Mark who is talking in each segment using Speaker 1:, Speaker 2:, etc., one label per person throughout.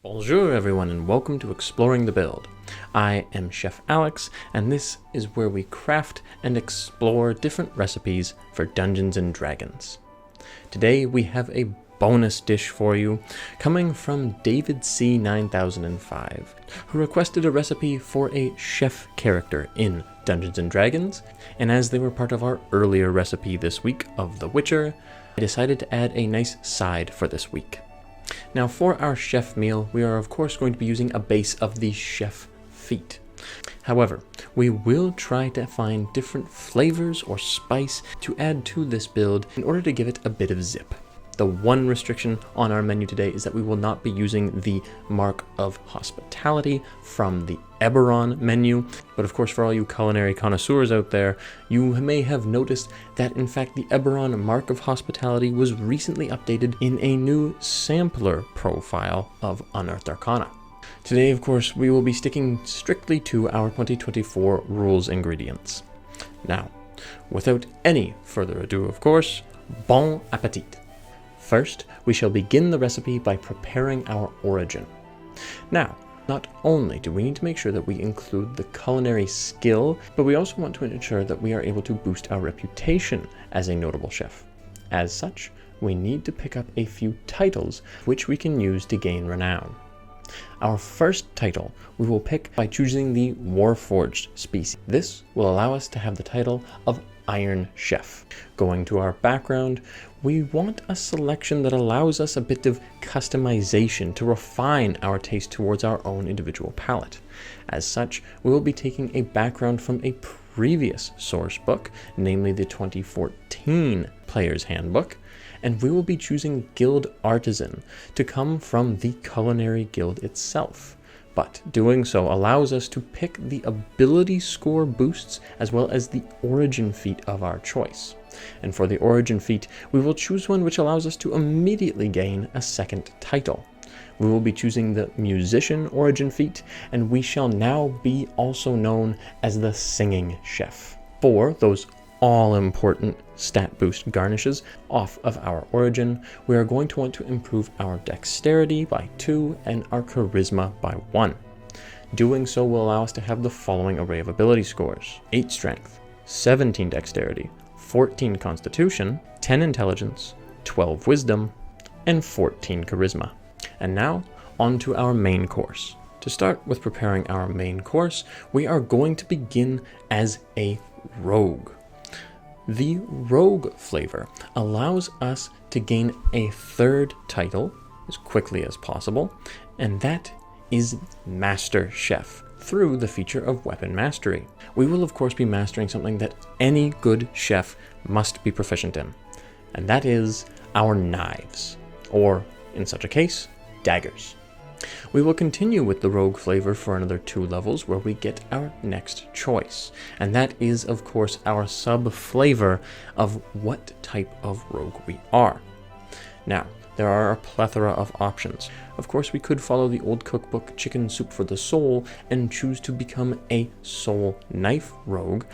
Speaker 1: Bonjour everyone and welcome to Exploring the Build. I am Chef Alex and this is where we craft and explore different recipes for Dungeons & Dragons. Today we have a bonus dish for you coming from David C. 9005, who requested a recipe for a chef character in Dungeons & Dragons, and as they were part of our earlier recipe this week of The Witcher, I decided to add a nice side for this week. Now for our chef meal, we are of course going to be using a base of the chef feet. However, we will try to find different flavors or spice to add to this build in order to give it a bit of zip. The one restriction on our menu today is that we will not be using the Mark of Hospitality from the Eberron menu, but of course for all you culinary connoisseurs out there, you may have noticed that in fact the Eberron Mark of Hospitality was recently updated in a new sampler profile of Unearthed Arcana. Today of course we will be sticking strictly to our 2024 rules ingredients. Now, without any further ado of course, bon appetit! First, we shall begin the recipe by preparing our origin. Now, not only do we need to make sure that we include the culinary skill, but we also want to ensure that we are able to boost our reputation as a notable chef. As such, we need to pick up a few titles which we can use to gain renown. Our first title we will pick by choosing the Warforged species. This will allow us to have the title of Iron Chef. Going to our background, we want a selection that allows us a bit of customization to refine our taste towards our own individual palate. As such, we will be taking a background from a previous source book, namely the 2014 Player's Handbook, and we will be choosing Guild Artisan to come from the Culinary Guild itself. But doing so allows us to pick the ability score boosts as well as the origin feat of our choice. And for the origin feat, we will choose one which allows us to immediately gain a second title. We will be choosing the Musician origin feat, and we shall now be also known as the Singing Chef. For those all-important stat boost garnishes off of our origin, we are going to want to improve our dexterity by 2 and our charisma by 1. Doing so will allow us to have the following array of ability scores: 8 strength, 17 dexterity, 14 constitution, 10 intelligence, 12 wisdom, and 14 charisma. And now, on to our main course. To start with preparing our main course, we are going to begin as a rogue. The rogue flavor allows us to gain a third title as quickly as possible, and that is Master Chef through the feature of Weapon Mastery. We will of course be mastering something that any good chef must be proficient in, and that is our knives, or in such a case, daggers. We will continue with the rogue flavor for another 2 levels where we get our next choice, and that is of course our sub-flavor of what type of rogue we are. Now, there are a plethora of options. Of course, we could follow the old cookbook Chicken Soup for the Soul and choose to become a soul knife rogue,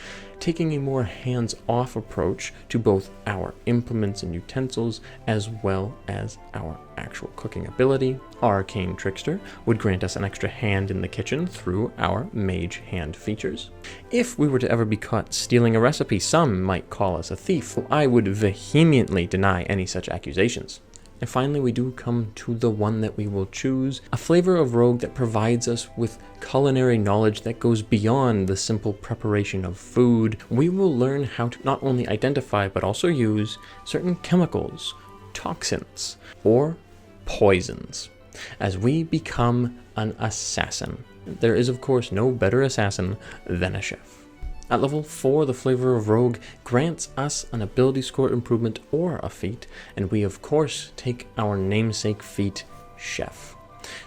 Speaker 1: taking a more hands-off approach to both our implements and utensils as well as our actual cooking ability. Arcane Trickster would grant us an extra hand in the kitchen through our mage hand features. If we were to ever be caught stealing a recipe, some might call us a thief. I would vehemently deny any such accusations. And finally, we do come to the one that we will choose, a flavor of rogue that provides us with culinary knowledge that goes beyond the simple preparation of food. We will learn how to not only identify but also use certain chemicals, toxins, or poisons as we become an assassin. There is of course no better assassin than a chef. At level 4, the flavor of rogue grants us an ability score improvement or a feat, and we of course take our namesake feat, Chef.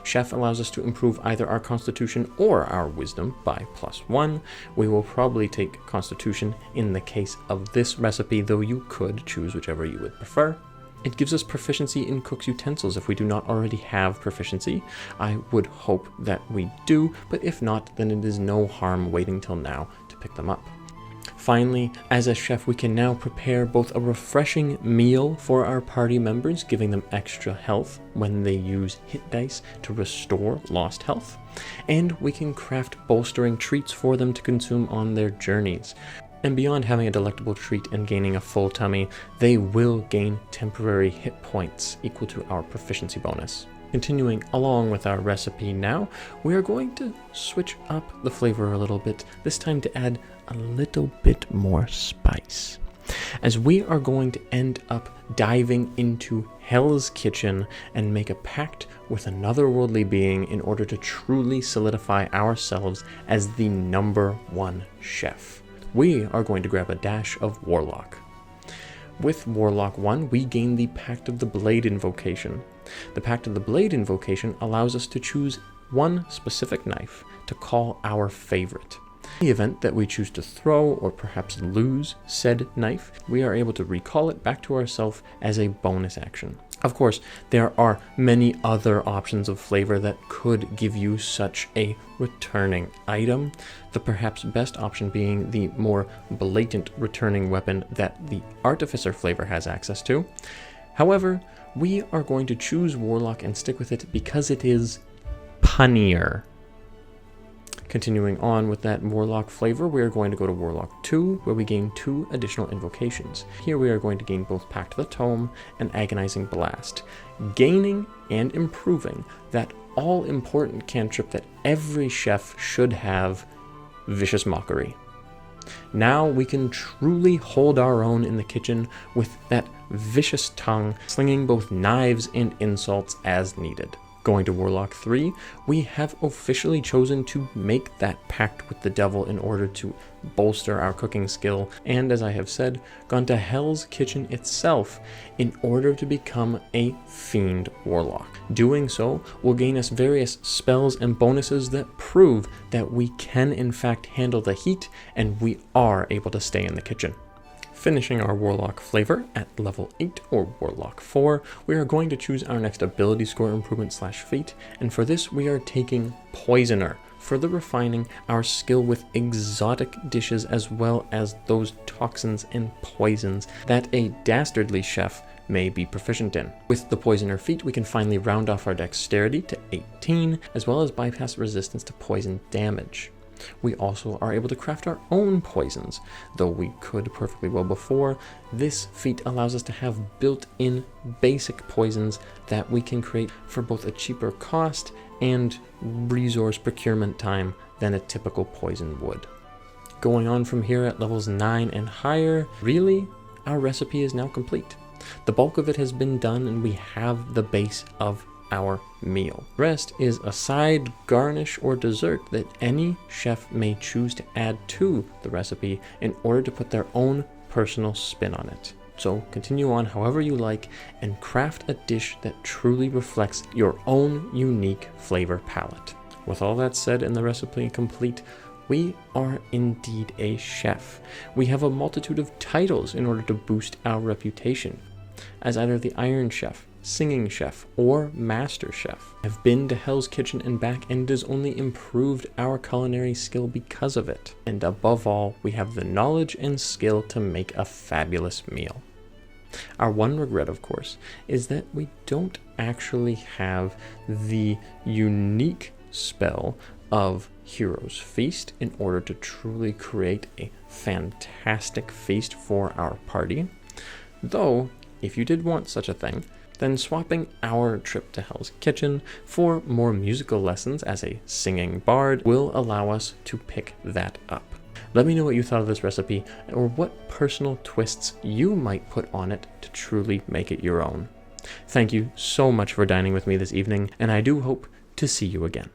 Speaker 1: Chef allows us to improve either our constitution or our wisdom by +1. We will probably take constitution in the case of this recipe, though you could choose whichever you would prefer. It gives us proficiency in cook's utensils if we do not already have proficiency. I would hope that we do, but if not, then it is no harm waiting till now to pick them up. Finally, as a chef, we can now prepare both a refreshing meal for our party members, giving them extra health when they use hit dice to restore lost health, and we can craft bolstering treats for them to consume on their journeys. And beyond having a delectable treat and gaining a full tummy, they will gain temporary hit points equal to our proficiency bonus. Continuing along with our recipe now, we are going to switch up the flavor a little bit, this time to add a little bit more spice, as we are going to end up diving into Hell's Kitchen and make a pact with another worldly being in order to truly solidify ourselves as the #1 chef. We are going to grab a dash of Warlock. With Warlock 1, we gain the Pact of the Blade invocation. The Pact of the Blade invocation allows us to choose one specific knife to call our favorite. In the event that we choose to throw or perhaps lose said knife, we are able to recall it back to ourselves as a bonus action. Of course, there are many other options of flavor that could give you such a returning item, the perhaps best option being the more blatant returning weapon that the Artificer flavor has access to. However, we are going to choose Warlock and stick with it because it is punnier. Continuing on with that Warlock flavor, we are going to go to Warlock 2, where we gain 2 additional invocations. Here we are going to gain both Pact of the Tome and Agonizing Blast, gaining and improving that all-important cantrip that every chef should have, Vicious Mockery. Now we can truly hold our own in the kitchen with that vicious tongue, slinging both knives and insults as needed. Going to Warlock 3, we have officially chosen to make that pact with the devil in order to bolster our cooking skill, and as I have said, gone to Hell's Kitchen itself in order to become a Fiend Warlock. Doing so will gain us various spells and bonuses that prove that we can in fact handle the heat and we are able to stay in the kitchen. Finishing our Warlock flavor at level 8 or Warlock 4, we are going to choose our next ability score improvement / feat, and for this we are taking Poisoner, further refining our skill with exotic dishes as well as those toxins and poisons that a dastardly chef may be proficient in. With the Poisoner feat, we can finally round off our dexterity to 18, as well as bypass resistance to poison damage. We also are able to craft our own poisons, though we could perfectly well before. This feat allows us to have built-in basic poisons that we can create for both a cheaper cost and resource procurement time than a typical poison would. Going on from here at levels 9 and higher, really, our recipe is now complete. The bulk of it has been done and we have the base of our meal. The rest is a side, garnish, or dessert that any chef may choose to add to the recipe in order to put their own personal spin on it. So continue on however you like and craft a dish that truly reflects your own unique flavor palette. With all that said and the recipe complete, we are indeed a chef. We have a multitude of titles in order to boost our reputation, as either the Iron Chef, Singing Chef, or Master Chef. I've been to Hell's Kitchen and back, and it has only improved our culinary skill because of it. And above all, we have the knowledge and skill to make a fabulous meal. Our one regret, of course, is that we don't actually have the unique spell of Hero's Feast in order to truly create a fantastic feast for our party. Though, if you did want such a thing, then swapping our trip to Hell's Kitchen for more musical lessons as a singing bard will allow us to pick that up. Let me know what you thought of this recipe or what personal twists you might put on it to truly make it your own. Thank you so much for dining with me this evening, and I do hope to see you again.